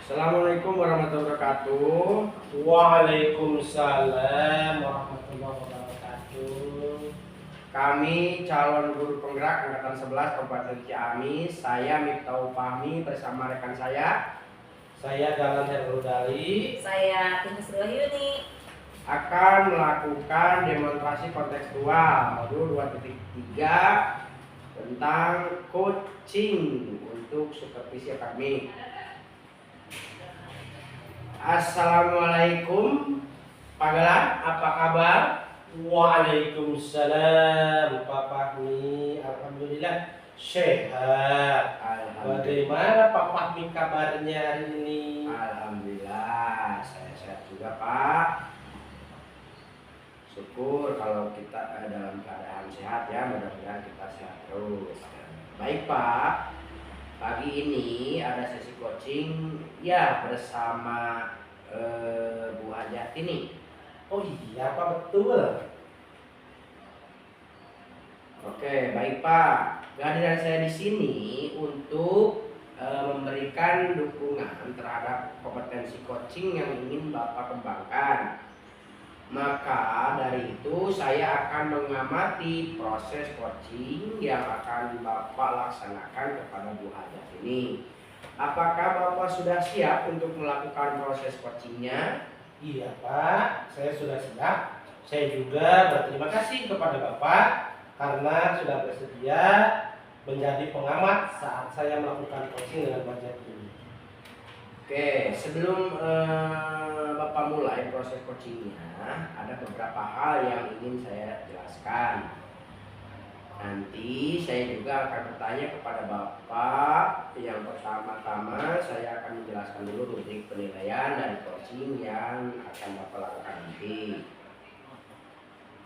Assalamualaikum warahmatullahi wabarakatuh. Waalaikumsalam warahmatullahi wabarakatuh. Kami calon guru penggerak angkatan 11 Kabupaten Ciamis. Saya Miftahul Fahmi bersama rekan saya Saya Galan Herudali. Saya Timus Wahyuni. akan melakukan demonstrasi kontekstual modul 2.3 tentang coaching untuk supervisi akademik. Assalamualaikum Pak Galan, apa kabar? Waalaikumsalam Pak Fahmi. Alhamdulillah sehat. Bagaimana Pak Fahmi kabarnya hari ini? Alhamdulillah, saya sehat juga Pak. Syukur kalau kita dalam keadaan sehat ya, mudah-mudahan kita sehat terus. Baik Pak, pagi ini ada sesi coaching ya bersama Bu Hajati nih. Oh iya Pak, betul. Oke, baik Pak. Kehadiran saya di sini untuk memberikan dukungan terhadap kompetensi coaching yang ingin Bapak kembangkan. Maka dari itu saya akan mengamati proses coaching yang akan Bapak laksanakan kepada Bu Hajat ini. Apakah Bapak sudah siap untuk melakukan proses coachingnya? Iya Pak, saya sudah siap. Saya juga berterima kasih kepada Bapak karena sudah bersedia menjadi pengamat saat saya melakukan coaching dengan budget ini. Oke, sebelum Bapak mulai proses coachingnya, ada beberapa hal yang ingin saya jelaskan. Nanti saya juga akan bertanya kepada Bapak. Yang pertama-tama saya akan menjelaskan dulu rubrik penilaian dari coaching yang akan Bapak lakukan nanti.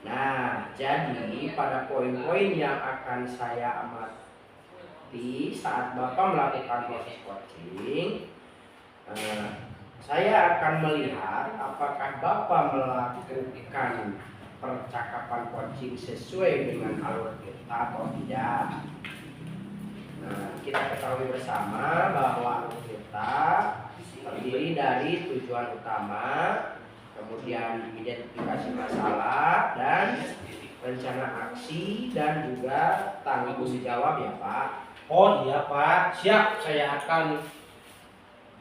Nah, jadi pada poin-poin yang akan saya amati saat Bapak melakukan proses coaching, saya akan melihat apakah Bapak melakukan percakapan coaching sesuai dengan alur kita atau tidak. Nah, kita ketahui bersama bahwa alur kita terdiri dari tujuan utama, kemudian identifikasi masalah dan rencana aksi dan juga tanggung jawab ya Pak. Oh iya Pak, siap. Saya akan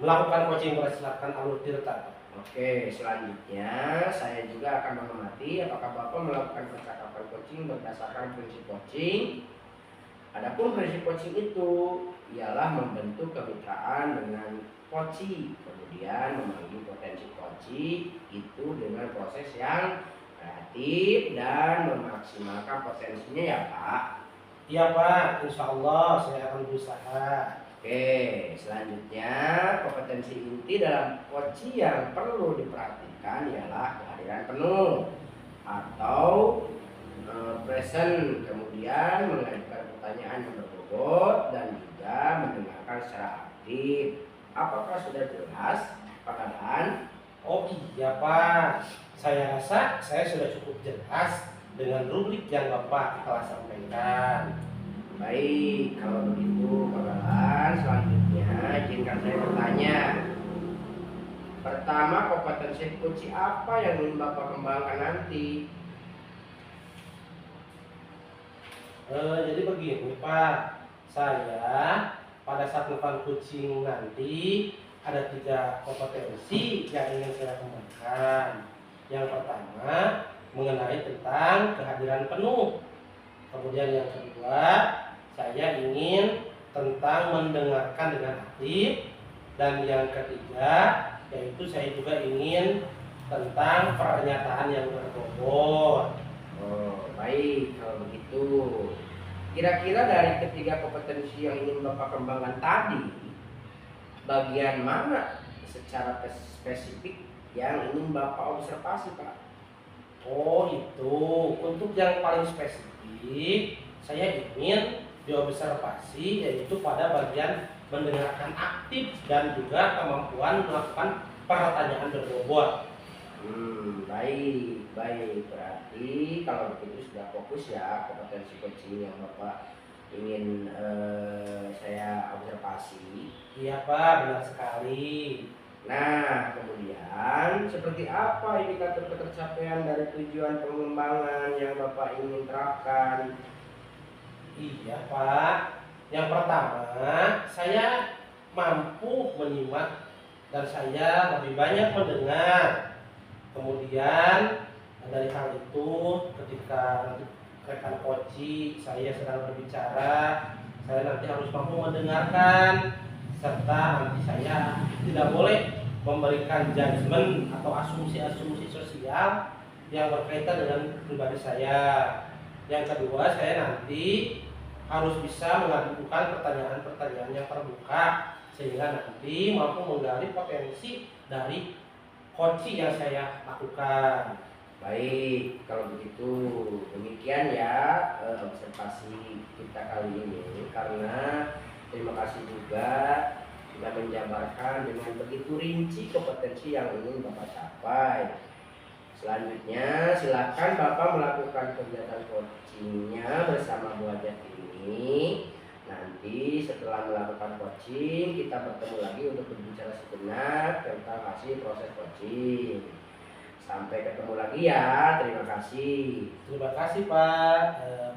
melakukan coaching berdasarkan alur tirta. Oke, selanjutnya saya juga akan mengamati apakah Bapak melakukan percakapan coaching berdasarkan prinsip coaching. Adapun prinsip coaching itu ialah membentuk kemitraan dengan coachee, kemudian memanggil potensi coachee itu dengan proses yang kreatif dan memaksimalkan potensinya ya Pak. Iya Pak, insya Allah saya akan berusaha. Oke, selanjutnya kompetensi inti dalam coaching yang perlu diperhatikan ialah kehadiran penuh atau present, kemudian mengajukan pertanyaan yang berbobot dan juga mendengarkan secara aktif. Apakah sudah jelas Pak Galan? Oh iya Pak, saya rasa saya sudah cukup jelas dengan rubrik yang Bapak telah sampaikan. Baik, kalau begitu Pak Galan, selanjutnya izinkan saya bertanya. Pertama, kompetensi kunci apa yang ingin Bapak kembangkan nanti? Jadi begini Pak, saya pada saat melakukan coaching nanti ada 3 kompetensi yang ingin saya kembangkan. Yang pertama mengenai tentang kehadiran penuh. Kemudian yang kedua, saya ingin tentang mendengarkan dengan aktif. Dan yang ketiga, yaitu saya juga ingin tentang pernyataan yang berbobot. Oh, baik kalau begitu. Kira-kira dari ketiga kompetensi yang ingin Bapak kembangkan tadi, bagian mana secara spesifik yang ingin Bapak observasi, Pak? Oh itu, untuk yang paling spesifik, saya ingin diobservasi yaitu pada bagian mendengarkan aktif dan juga kemampuan melakukan pertanyaan berbobot. Baik. Berarti kalau begitu sudah fokus ya kompetensi coaching yang Bapak ingin saya observasi. Iya Pak, benar sekali. Nah, kemudian seperti apa indikator ketercapaian dari tujuan pengembangan yang Bapak ingin terapkan? Iya Pak. Yang pertama, saya mampu menyimak dan saya lebih banyak mendengar. Kemudian dari hal itu, ketika nanti rekan coach saya sedang berbicara, saya nanti harus mampu mendengarkan, serta nanti saya tidak boleh memberikan judgement atau asumsi-asumsi sosial yang berkaitan dengan pribadi saya. Yang kedua, saya nanti harus bisa mengajukan pertanyaan-pertanyaan yang terbuka sehingga nanti mampu menggali potensi dari coach yang saya lakukan. Baik, kalau begitu demikian ya observasi kita kali ini, karena terima kasih juga sudah menjabarkan dengan begitu rinci kompetensi yang ingin Bapak capai. Selanjutnya silakan Bapak melakukan kegiatan coachingnya bersama Bu Hajat ini. Nanti setelah melakukan coaching kita bertemu lagi untuk berbicara sejenak tentang hasil proses coaching. Sampai ketemu lagi ya, terima kasih. Terima kasih Pak.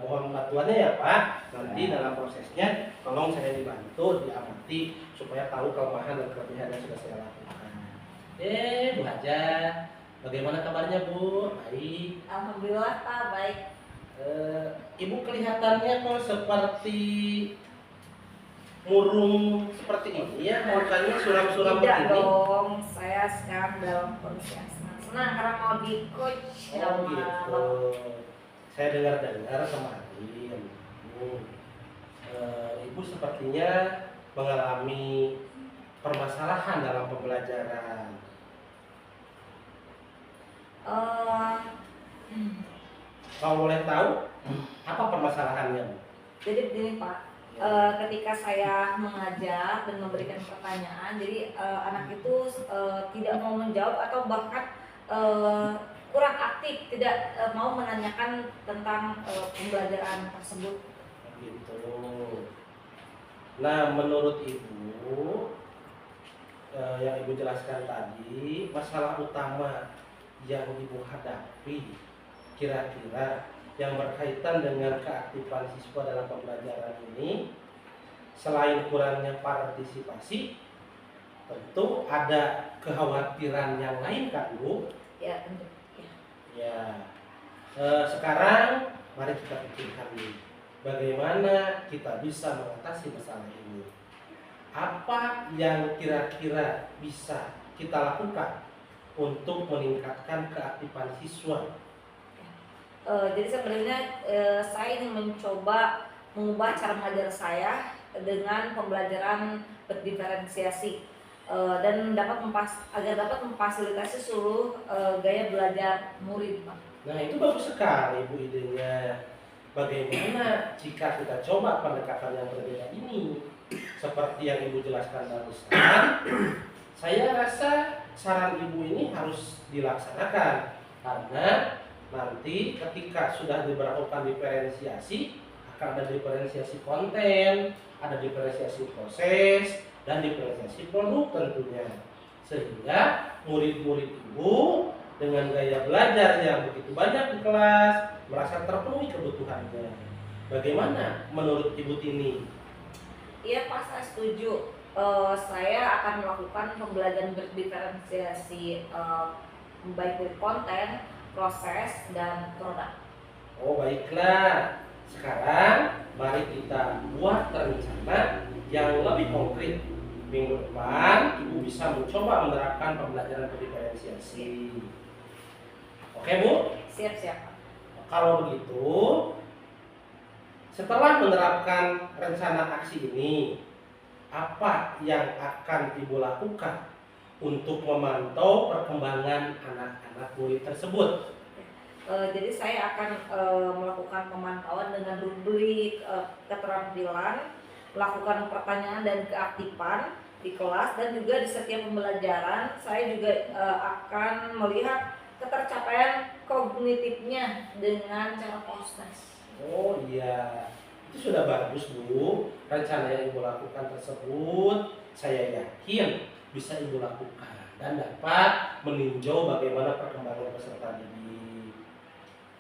Mohon bantuannya ya Pak. Nanti dalam prosesnya tolong saya dibantu, diamati supaya tahu kelemahan dan kelebihan yang sudah saya lakukan. Bu Haja, bagaimana kabarnya Bu? Baik. Alhamdulillah Pak, baik. Ibu kelihatannya kok seperti murung seperti ini ya, mukanya suram-suram Tidak begini. dong, saya sekarang dalam kondisi yang senang karena mau di coach Oh gitu. Saya dengar-dengar kemarin, Ibu sepertinya mengalami permasalahan dalam pembelajaran. Kalau boleh tahu, apa permasalahannya, Bu? Jadi begini Pak, ketika saya mengajar dan memberikan pertanyaan, jadi anak itu tidak mau menjawab atau bahkan kurang aktif, tidak mau menanyakan tentang pembelajaran tersebut. Gitu. Nah, menurut Ibu, yang Ibu jelaskan tadi, masalah utama yang Ibu hadapi kira-kira yang berkaitan dengan keaktifan siswa dalam pembelajaran ini, selain kurangnya partisipasi, tentu ada kekhawatiran yang lain kan Bu? Ya tentu. Ya. Sekarang mari kita pikirkan nih, bagaimana kita bisa mengatasi masalah ini. Apa yang kira-kira bisa kita lakukan untuk meningkatkan keaktifan siswa? Jadi sebenarnya saya ingin mencoba mengubah cara mengajar saya dengan pembelajaran berdiferensiasi dan agar dapat memfasilitasi seluruh gaya belajar murid, Pak. Nah, itu bagus sekali Bu idenya. Bagaimana jika kita coba pendekatan yang berbeda ini? Seperti yang Ibu jelaskan barusan, saya rasa saran Ibu ini harus dilaksanakan karena nanti ketika sudah diberlakukan diferensiasi, akan ada diferensiasi konten, ada diferensiasi proses, dan diferensiasi produk tentunya. Sehingga murid-murid Ibu dengan gaya belajar yang begitu banyak di kelas merasa terpenuhi kebutuhannya. Bagaimana menurut Ibu Tini? Iya Pak, saya setuju. Saya akan melakukan pembelajaran berdiferensiasi baik dari konten, proses, dan produk. Oh baiklah, sekarang mari kita buat rencana yang lebih konkret. Minggu depan Ibu bisa mencoba menerapkan pembelajaran berdiferensiasi. Oke Bu? Siap-siap Pak. Kalau begitu, setelah menerapkan rencana aksi ini, apa yang akan Ibu lakukan untuk memantau perkembangan anak-anak murid tersebut? Jadi saya akan melakukan pemantauan dengan rubrik keterampilan, melakukan pertanyaan dan keaktifan di kelas, dan juga di setiap pembelajaran saya juga akan melihat ketercapaian kognitifnya dengan cara proses. Oh iya, Itu sudah bagus Bu. Rencana yang Ibu lakukan tersebut saya yakin bisa Ibu lakukan dan dapat meninjau bagaimana perkembangan peserta didik.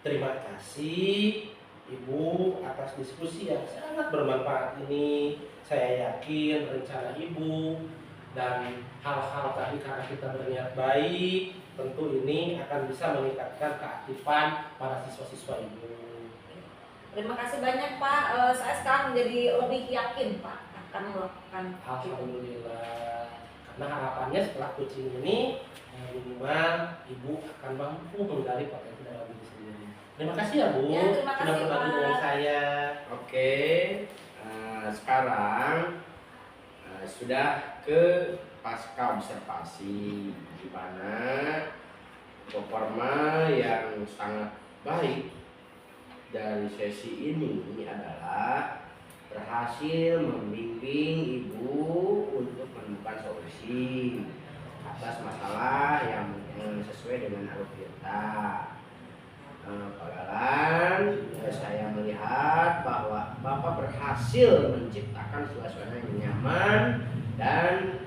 Terima kasih Ibu atas diskusi yang sangat bermanfaat ini. Saya yakin rencana Ibu dan hal-hal tadi karena kita berniat baik, tentu ini akan bisa meningkatkan keaktifan para siswa-siswa Ibu. Terima kasih banyak Pak. Saya sekarang menjadi lebih yakin Pak akan melakukan itu. Alhamdulillah. Karena harapannya setelah coaching ini minimal Ibu akan mampu menggali potensi dalam diri sendiri. Terima kasih ya Bu, Ya, terima sudah kasih, berbagi Pak. dengan saya. Oke, sekarang sudah ke pasca observasi, di mana performa yang sangat baik dari sesi ini adalah berhasil membimbing Ibu untuk menemukan solusi atas masalah yang sesuai dengan alur kita. Saya melihat bahwa Bapak berhasil menciptakan suasana yang nyaman dan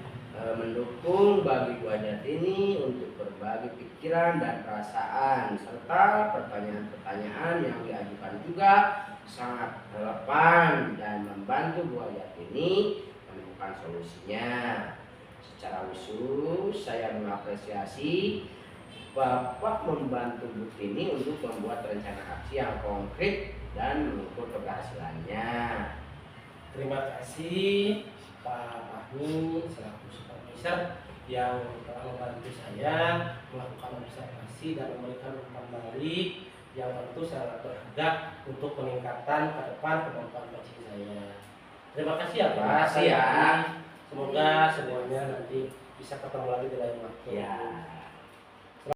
mendukung bagi Bu Ajatini untuk berbagi pikiran dan perasaan, serta pertanyaan-pertanyaan yang diajukan juga sangat relevan dan membantu Bu Ajatini menemukan solusinya. Secara khusus saya mengapresiasi Bapak membantu Bu Tini untuk membuat rencana aksi yang konkret dan mengukur keberhasilannya. Terima kasih Pak Fahmi selaku supervisor yang telah membantu saya melakukan observasi dan memberikan umpan balik yang tentu sangat berharga untuk peningkatan ke depan kemampuan coaching saya. Terima kasih ya Pak. Terima kasih ya. Semoga semuanya nanti bisa ketemu lagi di lain waktu. Ya.